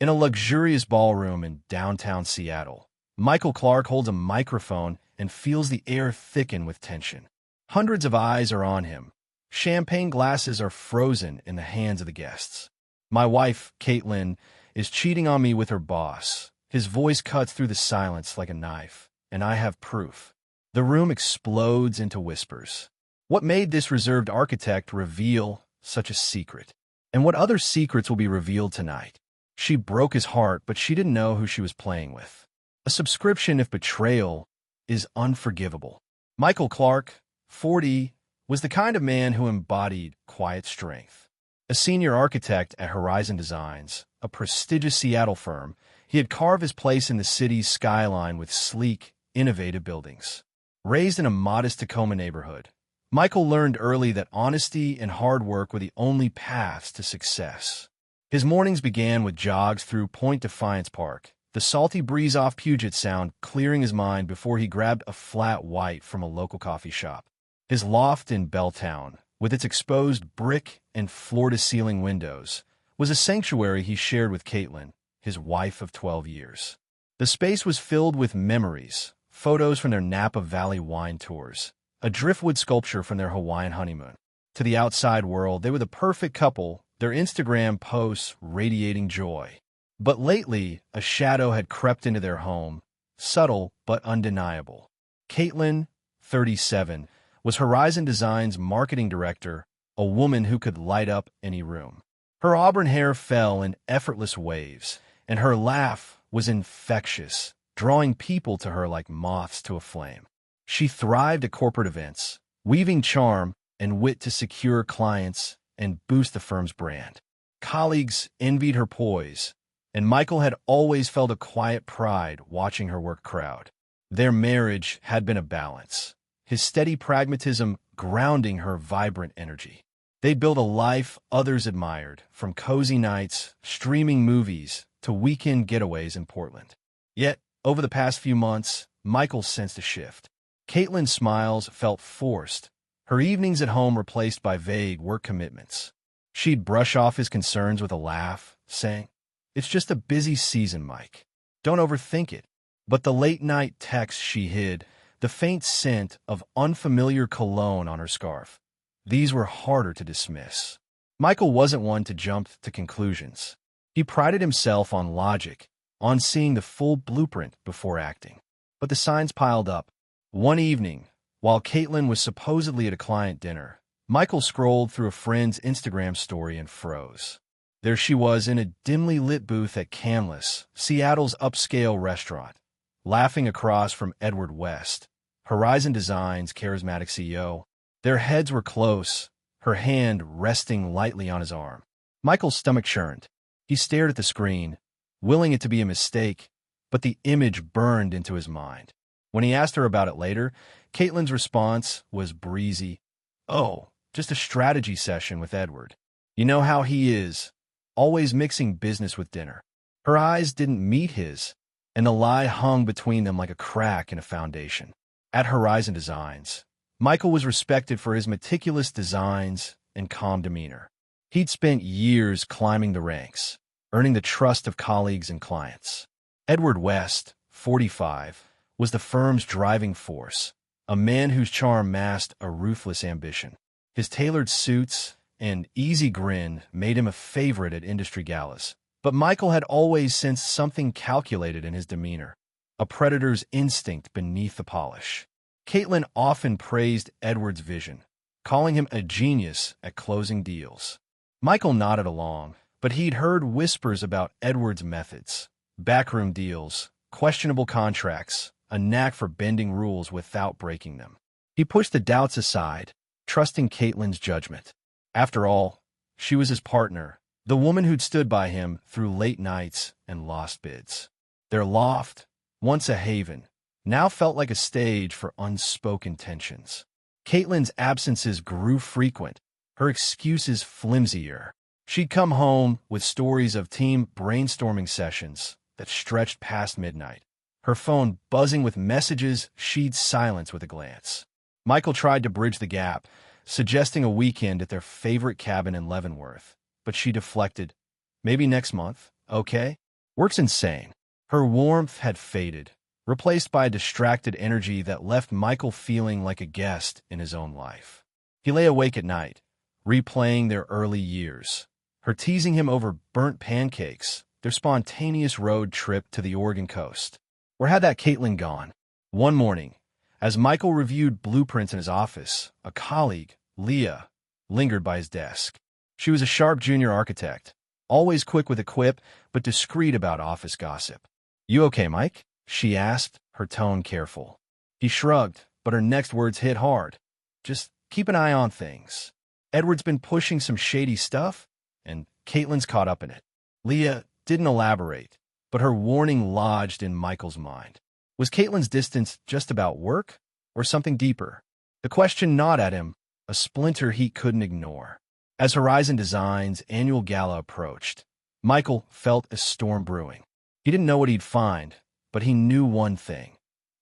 In a luxurious ballroom in downtown Seattle, Michael Clark holds a microphone and feels the air thicken with tension. Hundreds of eyes are on him. Champagne glasses are frozen in the hands of the guests. My wife, Caitlin, is cheating on me with her boss. His voice cuts through the silence like a knife, and I have proof. The room explodes into whispers. What made this reserved architect reveal such a secret? And what other secrets will be revealed tonight? She broke his heart, but she didn't know who she was playing with. A subscription if betrayal is unforgivable. Michael Clark, 40, was the kind of man who embodied quiet strength. A senior architect at Horizon Designs, a prestigious Seattle firm, he had carved his place in the city's skyline with sleek, innovative buildings. Raised in a modest Tacoma neighborhood, Michael learned early that honesty and hard work were the only paths to success. His mornings began with jogs through Point Defiance Park, the salty breeze off Puget Sound clearing his mind before he grabbed a flat white from a local coffee shop. His loft in Belltown, with its exposed brick and floor-to-ceiling windows, was a sanctuary he shared with Caitlin, his wife of 12 years. The space was filled with memories, photos from their Napa Valley wine tours, a driftwood sculpture from their Hawaiian honeymoon. To the outside world, they were the perfect couple, their Instagram posts radiating joy. But lately, a shadow had crept into their home, subtle but undeniable. Caitlin, 37, was Horizon Design's marketing director, a woman who could light up any room. Her auburn hair fell in effortless waves, and her laugh was infectious, drawing people to her like moths to a flame. She thrived at corporate events, weaving charm and wit to secure clients and boost the firm's brand. Colleagues envied her poise, and Michael had always felt a quiet pride watching her work crowd. Their marriage had been a balance, his steady pragmatism grounding her vibrant energy. They built a life others admired, from cozy nights, streaming movies, to weekend getaways in Portland. Yet, over the past few months, Michael sensed a shift. Caitlin's smiles felt forced, her evenings at home replaced by vague work commitments. She'd brush off his concerns with a laugh, saying, "It's just a busy season, Mike. Don't overthink it." But the late-night texts she hid, the faint scent of unfamiliar cologne on her scarf, these were harder to dismiss. Michael wasn't one to jump to conclusions. He prided himself on logic, on seeing the full blueprint before acting. But the signs piled up. One evening, while Caitlin was supposedly at a client dinner, Michael scrolled through a friend's Instagram story and froze. There she was in a dimly lit booth at Canlis, Seattle's upscale restaurant, laughing across from Edward West, Horizon Design's charismatic CEO. Their heads were close, her hand resting lightly on his arm. Michael's stomach churned. He stared at the screen, willing it to be a mistake, but the image burned into his mind. When he asked her about it later, Caitlin's response was breezy. "Oh, just a strategy session with Edward. You know how he is, always mixing business with dinner." Her eyes didn't meet his, and the lie hung between them like a crack in a foundation. At Horizon Designs, Michael was respected for his meticulous designs and calm demeanor. He'd spent years climbing the ranks, earning the trust of colleagues and clients. Edward West, 45, was the firm's driving force, a man whose charm masked a ruthless ambition. His tailored suits and easy grin made him a favorite at industry galas. But Michael had always sensed something calculated in his demeanor, a predator's instinct beneath the polish. Caitlin often praised Edward's vision, calling him a genius at closing deals. Michael nodded along, but he'd heard whispers about Edward's methods: backroom deals, questionable contracts, a knack for bending rules without breaking them. He pushed the doubts aside, trusting Caitlin's judgment. After all, she was his partner, the woman who'd stood by him through late nights and lost bids. Their loft, once a haven, now felt like a stage for unspoken tensions. Caitlin's absences grew frequent, her excuses flimsier. She'd come home with stories of team brainstorming sessions that stretched past midnight, her phone buzzing with messages she'd silence with a glance. Michael tried to bridge the gap, suggesting a weekend at their favorite cabin in Leavenworth, but she deflected. "Maybe next month, okay?" Work's insane. Her warmth had faded, replaced by a distracted energy that left Michael feeling like a guest in his own life. He lay awake at night, replaying their early years, her teasing him over burnt pancakes, their spontaneous road trip to the Oregon coast. Where had that Caitlin gone? One morning, as Michael reviewed blueprints in his office, a colleague, Leah, lingered by his desk. She was a sharp junior architect, always quick with a quip, but discreet about office gossip. "You okay, Mike?" she asked, her tone careful. He shrugged, but her next words hit hard. "Just keep an eye on things. Edward's been pushing some shady stuff, and Caitlin's caught up in it." Leah didn't elaborate, but her warning lodged in Michael's mind. Was Caitlin's distance just about work, or something deeper? The question gnawed at him, a splinter he couldn't ignore. As Horizon Design's annual gala approached, Michael felt a storm brewing. He didn't know what he'd find, but he knew one thing.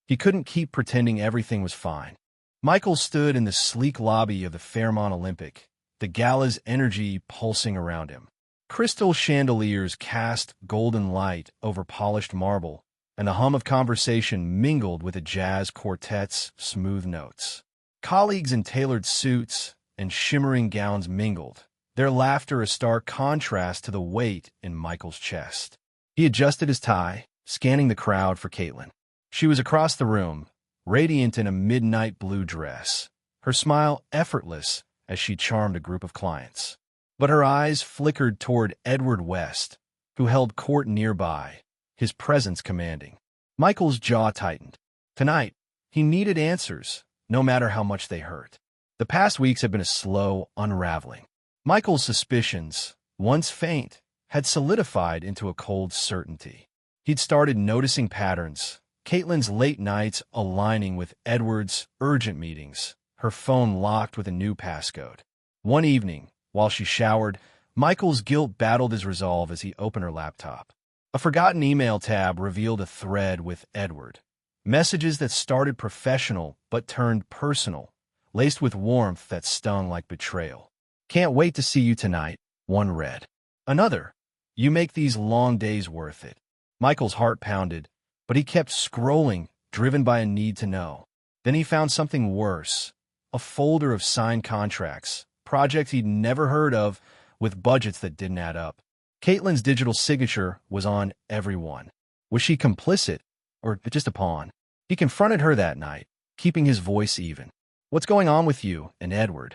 He couldn't keep pretending everything was fine. Michael stood in the sleek lobby of the Fairmont Olympic, the gala's energy pulsing around him. Crystal chandeliers cast golden light over polished marble, and the hum of conversation mingled with a jazz quartet's smooth notes. Colleagues in tailored suits and shimmering gowns mingled, their laughter a stark contrast to the weight in Michael's chest. He adjusted his tie, scanning the crowd for Caitlin. She was across the room, radiant in a midnight blue dress, her smile effortless as she charmed a group of clients. But her eyes flickered toward Edward West, who held court nearby, his presence commanding. Michael's jaw tightened. Tonight, he needed answers, no matter how much they hurt. The past weeks had been a slow unraveling. Michael's suspicions, once faint, had solidified into a cold certainty. He'd started noticing patterns, Caitlin's late nights aligning with Edward's urgent meetings, her phone locked with a new passcode. One evening, while she showered, Michael's guilt battled his resolve as he opened her laptop. A forgotten email tab revealed a thread with Edward. Messages that started professional but turned personal, laced with warmth that stung like betrayal. "Can't wait to see you tonight," one read. Another, "You make these long days worth it." Michael's heart pounded, but he kept scrolling, driven by a need to know. Then he found something worse, a folder of signed contracts, projects he'd never heard of, with budgets that didn't add up. Caitlin's digital signature was on every one. Was she complicit, or just a pawn? He confronted her that night, keeping his voice even. "What's going on with you and Edward?"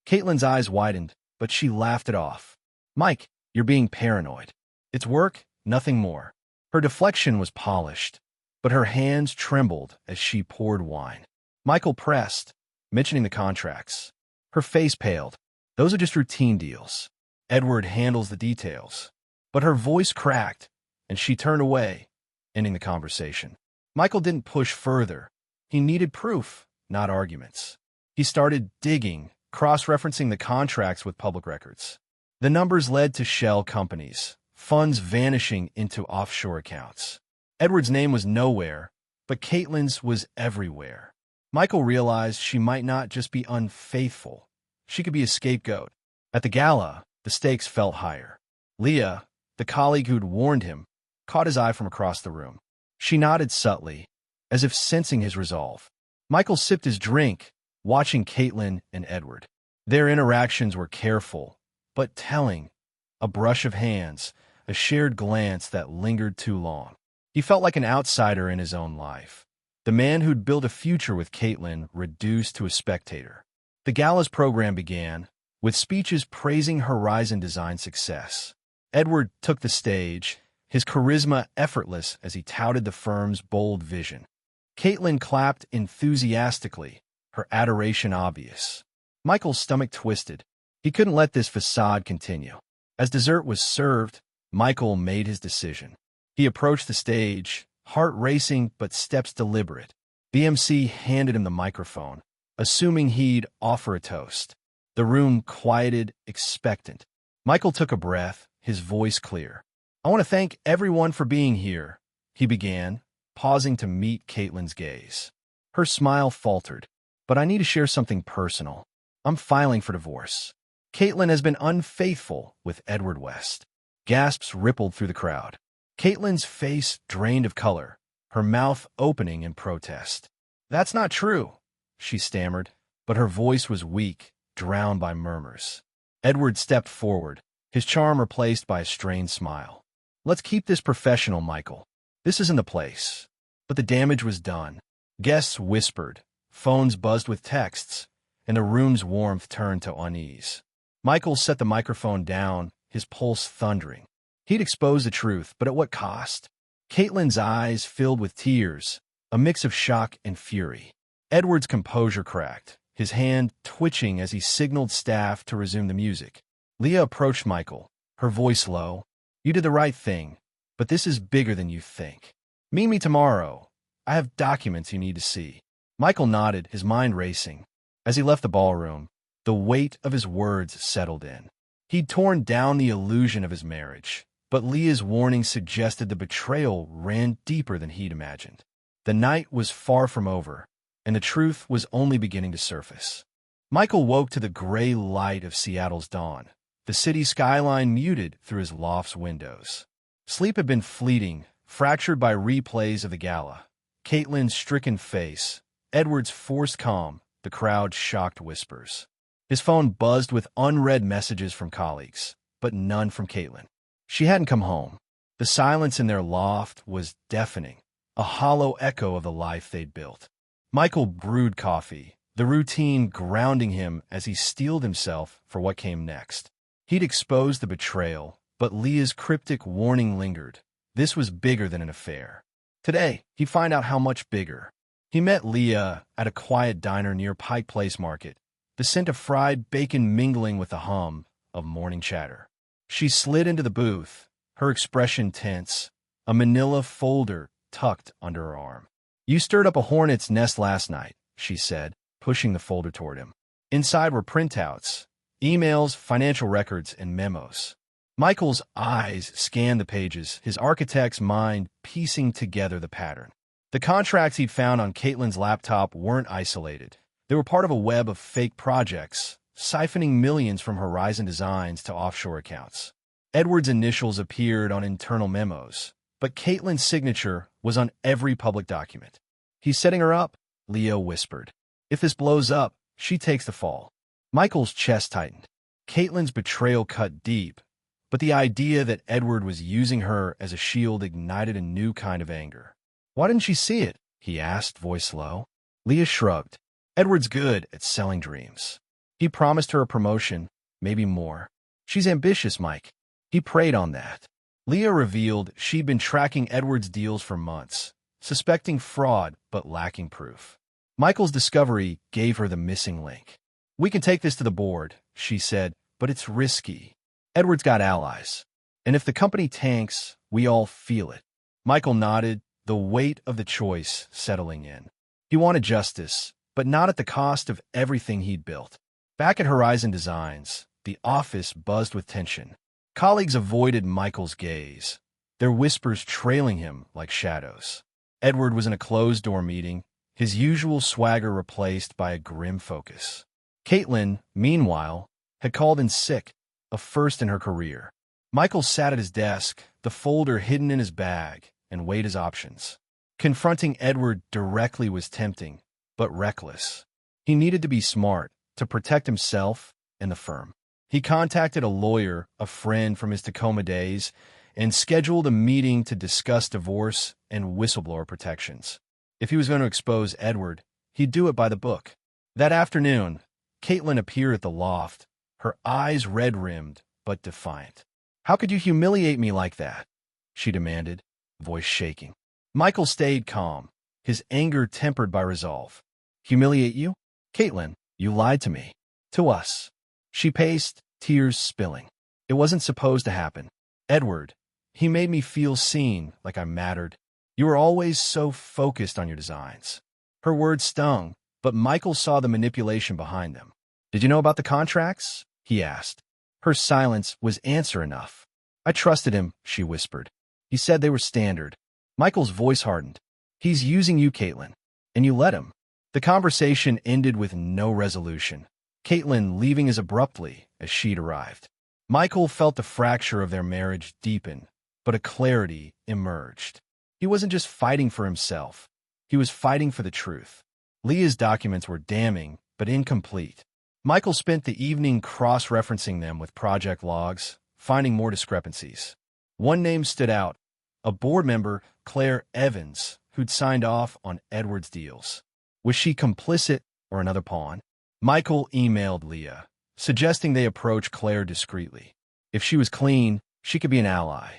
Caitlin's eyes widened, but she laughed it off. "Mike, you're being paranoid. It's work, nothing more." Her deflection was polished, but her hands trembled as she poured wine. Michael pressed, mentioning the contracts. Her face paled. "Those are just routine deals. Edward handles the details." But her voice cracked, and she turned away, ending the conversation. Michael didn't push further. He needed proof, not arguments. He started digging, cross-referencing the contracts with public records. The numbers led to shell companies, funds vanishing into offshore accounts. Edward's name was nowhere, but Caitlin's was everywhere. Michael realized she might not just be unfaithful. She could be a scapegoat. At the gala, the stakes felt higher. Leah, the colleague who'd warned him, caught his eye from across the room. She nodded subtly, as if sensing his resolve. Michael sipped his drink, watching Caitlin and Edward. Their interactions were careful, but telling. A brush of hands, a shared glance that lingered too long. He felt like an outsider in his own life. The man who'd built a future with Caitlin reduced to a spectator. The gala's program began, with speeches praising Horizon Design's success. Edward took the stage, his charisma effortless as he touted the firm's bold vision. Caitlin clapped enthusiastically, her adoration obvious. Michael's stomach twisted. He couldn't let this facade continue. As dessert was served, Michael made his decision. He approached the stage, heart racing but steps deliberate. The MC handed him the microphone, assuming he'd offer a toast. The room quieted, expectant. Michael took a breath, his voice clear. "I want to thank everyone for being here," he began, pausing to meet Caitlin's gaze. Her smile faltered. "But I need to share something personal. I'm filing for divorce. Caitlin has been unfaithful with Edward West." Gasps rippled through the crowd. Caitlin's face drained of color, her mouth opening in protest. "That's not true," she stammered, but her voice was weak, drowned by murmurs. Edward stepped forward, his charm replaced by a strained smile. "Let's keep this professional, Michael. This isn't the place." But the damage was done. Guests whispered, phones buzzed with texts, and the room's warmth turned to unease. Michael set the microphone down, his pulse thundering. He'd exposed the truth, but at what cost? Caitlin's eyes filled with tears, a mix of shock and fury. Edward's composure cracked, his hand twitching as he signaled staff to resume the music. Leah approached Michael, her voice low. "You did the right thing, but this is bigger than you think. Meet me tomorrow. I have documents you need to see." Michael nodded, his mind racing. As he left the ballroom, the weight of his words settled in. He'd torn down the illusion of his marriage, but Leah's warning suggested the betrayal ran deeper than he'd imagined. The night was far from over, and the truth was only beginning to surface. Michael woke to the gray light of Seattle's dawn, the city skyline muted through his loft's windows. Sleep had been fleeting, fractured by replays of the gala. Caitlin's stricken face, Edward's forced calm, the crowd's shocked whispers. His phone buzzed with unread messages from colleagues, but none from Caitlin. She hadn't come home. The silence in their loft was deafening, a hollow echo of the life they'd built. Michael brewed coffee, the routine grounding him as he steeled himself for what came next. He'd exposed the betrayal, but Leah's cryptic warning lingered. This was bigger than an affair. Today, he'd find out how much bigger. He met Leah at a quiet diner near Pike Place Market, the scent of fried bacon mingling with the hum of morning chatter. She slid into the booth, her expression tense, a manila folder tucked under her arm. "You stirred up a hornet's nest last night," she said, pushing the folder toward him. Inside were printouts, emails, financial records, and memos. Michael's eyes scanned the pages, his architect's mind piecing together the pattern. The contracts he'd found on Caitlin's laptop weren't isolated. They were part of a web of fake projects, siphoning millions from Horizon Designs to offshore accounts. Edward's initials appeared on internal memos, but Caitlin's signature was on every public document. "He's setting her up," Leo whispered. "If this blows up, she takes the fall." Michael's chest tightened. Caitlin's betrayal cut deep, but the idea that Edward was using her as a shield ignited a new kind of anger. "Why didn't she see it?" he asked, voice low. Leah shrugged. "Edward's good at selling dreams. He promised her a promotion, maybe more. She's ambitious, Mike. He preyed on that." Leah revealed she'd been tracking Edward's deals for months, suspecting fraud but lacking proof. Michael's discovery gave her the missing link. "We can take this to the board," she said, "but it's risky. Edward's got allies. And if the company tanks, we all feel it." Michael nodded, the weight of the choice settling in. He wanted justice, but not at the cost of everything he'd built. Back at Horizon Designs, the office buzzed with tension. Colleagues avoided Michael's gaze, their whispers trailing him like shadows. Edward was in a closed-door meeting, his usual swagger replaced by a grim focus. Caitlin, meanwhile, had called in sick, a first in her career. Michael sat at his desk, the folder hidden in his bag, and weighed his options. Confronting Edward directly was tempting, but reckless. He needed to be smart to protect himself and the firm. He contacted a lawyer, a friend from his Tacoma days, and scheduled a meeting to discuss divorce and whistleblower protections. If he was going to expose Edward, he'd do it by the book. That afternoon, Caitlin appeared at the loft, her eyes red-rimmed but defiant. "How could you humiliate me like that?" she demanded, voice shaking. Michael stayed calm, his anger tempered by resolve. "Humiliate you? Caitlin, you lied to me. To us." She paced, tears spilling. "It wasn't supposed to happen. Edward, he made me feel seen, like I mattered. You were always so focused on your designs." Her words stung, but Michael saw the manipulation behind them. "Did you know about the contracts?" he asked. Her silence was answer enough. "I trusted him," she whispered. "He said they were standard." Michael's voice hardened. "He's using you, Caitlin, and you let him." The conversation ended with no resolution, Caitlin leaving as abruptly as she'd arrived. Michael felt the fracture of their marriage deepen, but a clarity emerged. He wasn't just fighting for himself. He was fighting for the truth. Leah's documents were damning, but incomplete. Michael spent the evening cross-referencing them with project logs, finding more discrepancies. One name stood out, a board member, Claire Evans, who'd signed off on Edward's deals. Was she complicit or another pawn? Michael emailed Leah, suggesting they approach Claire discreetly. If she was clean, she could be an ally.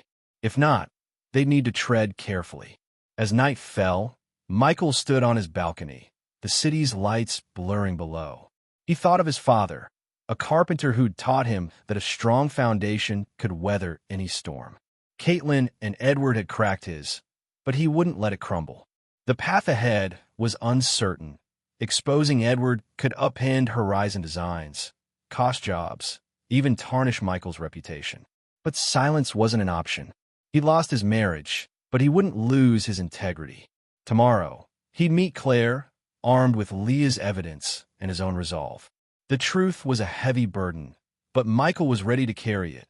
If not, they'd need to tread carefully. As night fell, Michael stood on his balcony, the city's lights blurring below. He thought of his father, a carpenter who'd taught him that a strong foundation could weather any storm. Caitlin and Edward had cracked his, but he wouldn't let it crumble. The path ahead was uncertain. Exposing Edward could upend Horizon Designs, cost jobs, even tarnish Michael's reputation. But silence wasn't an option. He lost his marriage, but he wouldn't lose his integrity. Tomorrow, he'd meet Claire, armed with Leah's evidence and his own resolve. The truth was a heavy burden, but Michael was ready to carry it,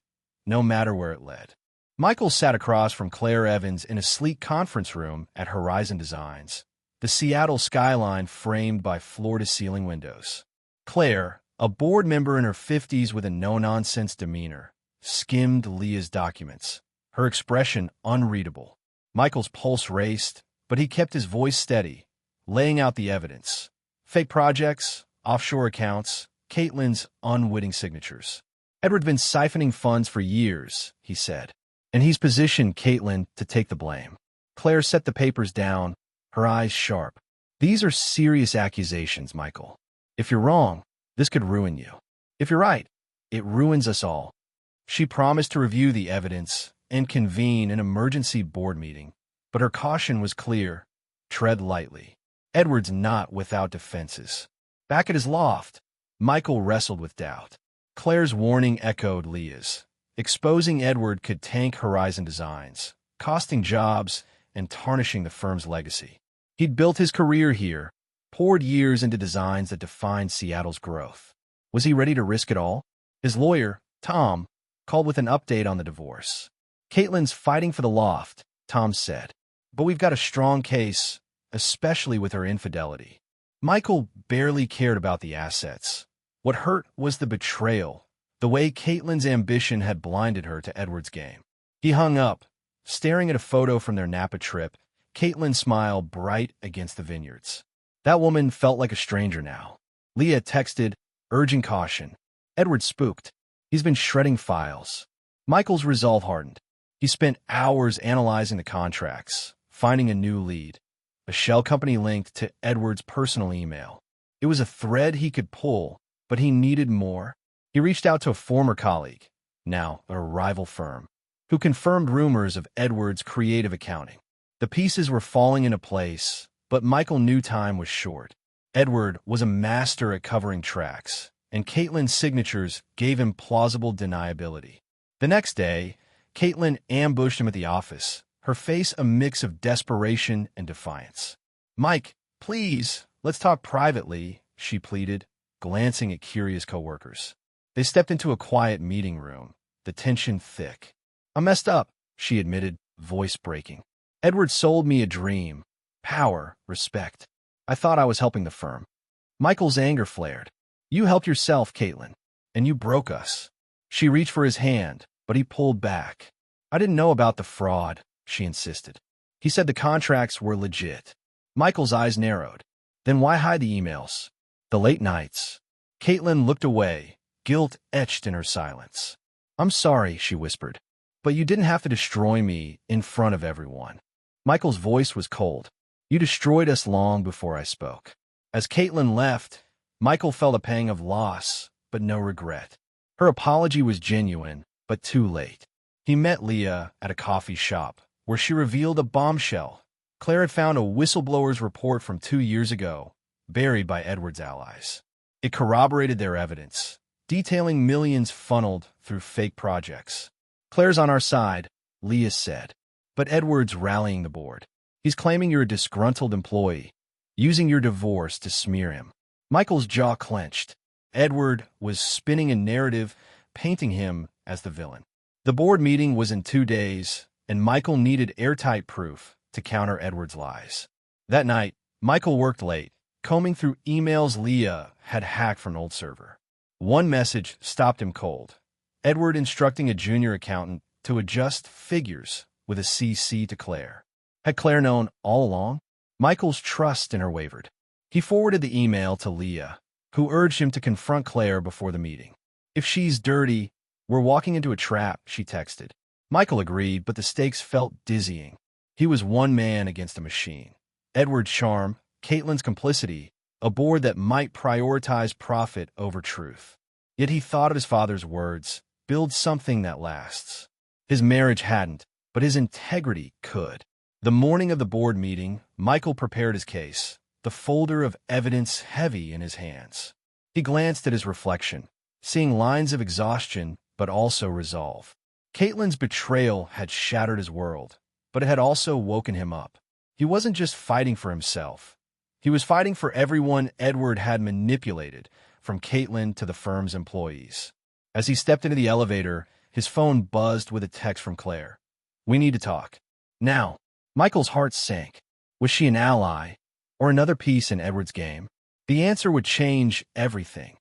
no matter where it led. Michael sat across from Claire Evans in a sleek conference room at Horizon Designs, the Seattle skyline framed by floor-to-ceiling windows. Claire, a board member in her 50s with a no-nonsense demeanor, skimmed Leah's documents, her expression unreadable. Michael's pulse raced, but he kept his voice steady, laying out the evidence. Fake projects, offshore accounts, Caitlin's unwitting signatures. Edward's been siphoning funds for years, he said, and he's positioned Caitlin to take the blame. Claire set the papers down, her eyes sharp. These are serious accusations, Michael. If you're wrong, this could ruin you. If you're right, it ruins us all. She promised to review the evidence and convene an emergency board meeting, but her caution was clear. Tread lightly. Edward's not without defenses. Back at his loft, Michael wrestled with doubt. Claire's warning echoed Leah's. Exposing Edward could tank Horizon Designs, costing jobs and tarnishing the firm's legacy. He'd built his career here, poured years into designs that defined Seattle's growth. Was he ready to risk it all? His lawyer, Tom, called with an update on the divorce. Caitlin's fighting for the loft, Tom said, but we've got a strong case, especially with her infidelity. Michael barely cared about the assets. What hurt was the betrayal, the way Caitlin's ambition had blinded her to Edward's game. He hung up, staring at a photo from their Napa trip, Caitlin's smile bright against the vineyards. That woman felt like a stranger now. Leah texted, urging caution. Edward spooked. He's been shredding files. Michael's resolve hardened. He spent hours analyzing the contracts, finding a new lead, a shell company linked to Edward's personal email. It was a thread he could pull, but he needed more. He reached out to a former colleague, now a rival firm, who confirmed rumors of Edward's creative accounting. The pieces were falling into place, but Michael knew time was short. Edward was a master at covering tracks, and Caitlin's signatures gave him plausible deniability. The next day, Caitlin ambushed him at the office, her face a mix of desperation and defiance. "Mike, please, let's talk privately," she pleaded, glancing at curious coworkers. They stepped into a quiet meeting room, the tension thick. "I messed up," she admitted, voice breaking. "Edward sold me a dream. Power, respect. I thought I was helping the firm." Michael's anger flared. "You helped yourself, Caitlin, and you broke us." She reached for his hand, but he pulled back. "I didn't know about the fraud," she insisted. He said the contracts were legit. Michael's eyes narrowed. "Then why hide the emails?" "The late nights." Caitlin looked away, guilt etched in her silence. "I'm sorry," she whispered, "but you didn't have to destroy me in front of everyone." Michael's voice was cold. "You destroyed us long before I spoke." As Caitlin left, Michael felt a pang of loss, but no regret. Her apology was genuine, but too late. He met Leah at a coffee shop, where she revealed a bombshell. Claire had found a whistleblower's report from 2 years ago, buried by Edward's allies. It corroborated their evidence, detailing millions funneled through fake projects. "Claire's on our side," Leah said, "but Edward's rallying the board. He's claiming you're a disgruntled employee, using your divorce to smear him." Michael's jaw clenched. Edward was spinning a narrative, painting him as the villain. The board meeting was in 2 days, and Michael needed airtight proof to counter Edward's lies. That night, Michael worked late, combing through emails Leah had hacked from an old server. One message stopped him cold. Edward instructing a junior accountant to adjust figures with a CC to Claire. Had Claire known all along? Michael's trust in her wavered. He forwarded the email to Leah, who urged him to confront Claire before the meeting. "If she's dirty, we're walking into a trap," she texted. Michael agreed, but the stakes felt dizzying. He was one man against a machine. Edward's charm, Caitlin's complicity, a board that might prioritize profit over truth. Yet he thought of his father's words, "Build something that lasts." His marriage hadn't, but his integrity could. The morning of the board meeting, Michael prepared his case, the folder of evidence heavy in his hands. He glanced at his reflection, seeing lines of exhaustion but also resolve. Caitlin's betrayal had shattered his world, but it had also woken him up. He wasn't just fighting for himself. He was fighting for everyone Edward had manipulated, from Caitlin to the firm's employees. As he stepped into the elevator, his phone buzzed with a text from Claire. "We need to talk. Now." Michael's heart sank. Was she an ally, or another piece in Edward's game? The answer would change everything,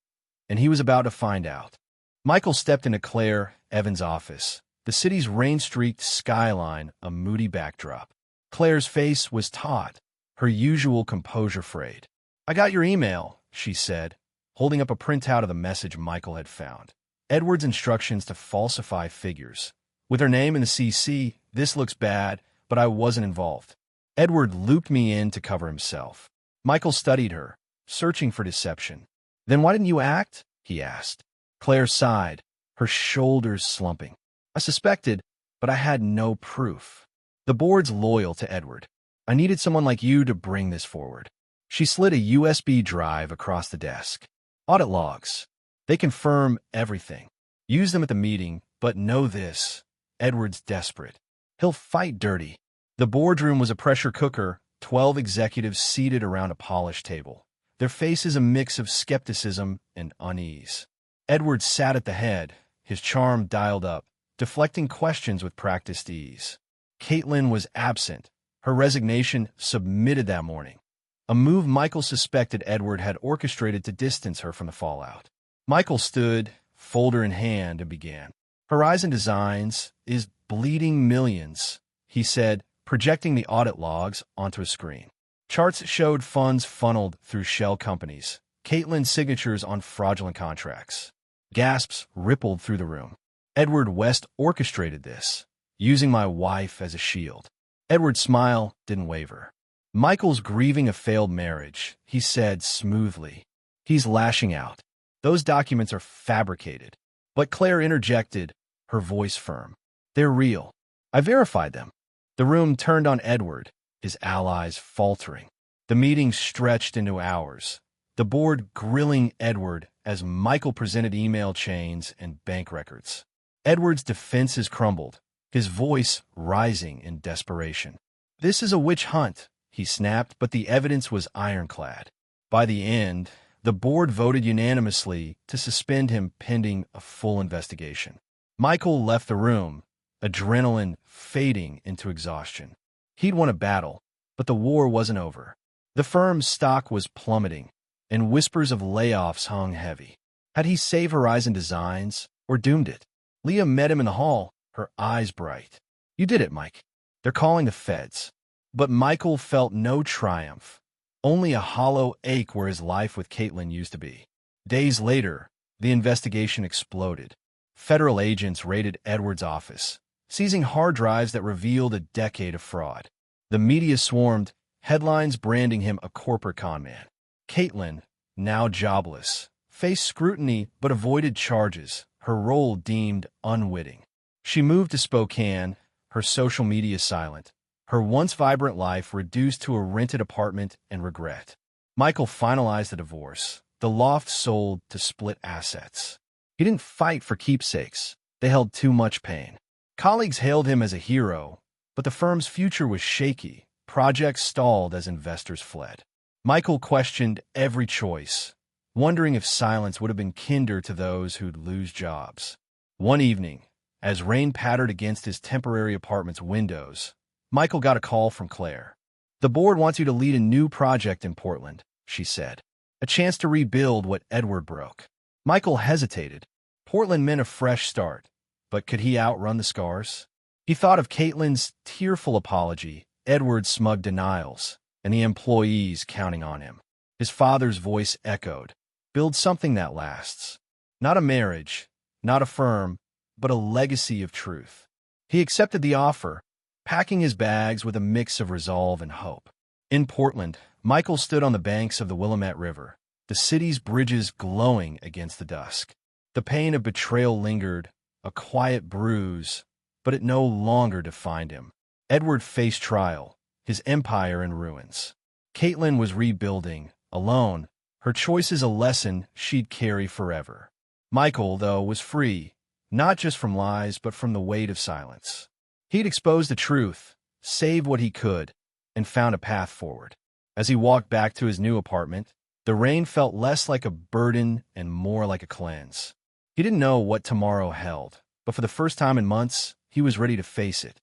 and he was about to find out. Michael stepped into Claire Evans' office, the city's rain-streaked skyline a moody backdrop. Claire's face was taut, her usual composure frayed. "I got your email," she said, holding up a printout of the message Michael had found. Edward's instructions to falsify figures. "With her name in the CC, this looks bad, but I wasn't involved. Edward looped me in to cover himself." Michael studied her, searching for deception. "Then why didn't you act?" he asked. Claire sighed, her shoulders slumping. "I suspected, but I had no proof. The board's loyal to Edward. I needed someone like you to bring this forward." She slid a USB drive across the desk. "Audit logs. They confirm everything. Use them at the meeting, but know this. Edward's desperate. He'll fight dirty." The boardroom was a pressure cooker, 12 executives seated around a polished table, their faces a mix of skepticism and unease. Edward sat at the head, his charm dialed up, deflecting questions with practiced ease. Caitlin was absent, her resignation submitted that morning, a move Michael suspected Edward had orchestrated to distance her from the fallout. Michael stood, folder in hand, and began. "Horizon Designs is bleeding millions," he said, projecting the audit logs onto a screen. Charts showed funds funneled through shell companies, Caitlin's signatures on fraudulent contracts. Gasps rippled through the room. "Edward West orchestrated this, using my wife as a shield." Edward's smile didn't waver. "Michael's grieving a failed marriage," he said smoothly. "He's lashing out. Those documents are fabricated." But Claire interjected, her voice firm. "They're real. I verified them." The room turned on Edward, his allies faltering. The meeting stretched into hours, the board grilling Edward as Michael presented email chains and bank records. Edward's defenses crumbled, his voice rising in desperation. "This is a witch hunt," he snapped, but the evidence was ironclad. By the end, the board voted unanimously to suspend him pending a full investigation. Michael left the room, adrenaline fading into exhaustion. He'd won a battle, but the war wasn't over. The firm's stock was plummeting, and whispers of layoffs hung heavy. Had he saved Horizon Designs or doomed it? Leah met him in the hall, her eyes bright. "You did it, Mike. They're calling the feds." But Michael felt no triumph, only a hollow ache where his life with Caitlin used to be. Days later, the investigation exploded. Federal agents raided Edward's office, seizing hard drives that revealed a decade of fraud. The media swarmed, headlines branding him a corporate conman. Caitlin, now jobless, faced scrutiny but avoided charges, her role deemed unwitting. She moved to Spokane, her social media silent, her once vibrant life reduced to a rented apartment and regret. Michael finalized the divorce, the loft sold to split assets. He didn't fight for keepsakes. They held too much pain. Colleagues hailed him as a hero, but the firm's future was shaky. Projects stalled as investors fled. Michael questioned every choice, wondering if silence would have been kinder to those who'd lose jobs. One evening, As rain pattered against his temporary apartment's windows, Michael got a call from Claire. "The board wants you to lead a new project in Portland," she said. "A chance to rebuild what Edward broke." Michael hesitated. Portland meant a fresh start, but could he outrun the scars? He thought of Caitlin's tearful apology, Edward's smug denials, and the employees counting on him. His father's voice echoed, "Build something that lasts. Not a marriage, not a firm, but a legacy of truth." He accepted the offer, packing his bags with a mix of resolve and hope. In Portland, Michael stood on the banks of the Willamette River, the city's bridges glowing against the dusk. The pain of betrayal lingered, a quiet bruise, but it no longer defined him. Edward faced trial, his empire in ruins. Caitlin was rebuilding, alone, her choices a lesson she'd carry forever. Michael, though, was free, not just from lies, but from the weight of silence. He'd exposed the truth, saved what he could, and found a path forward. As he walked back to his new apartment, the rain felt less like a burden and more like a cleanse. He didn't know what tomorrow held, but for the first time in months, he was ready to face it.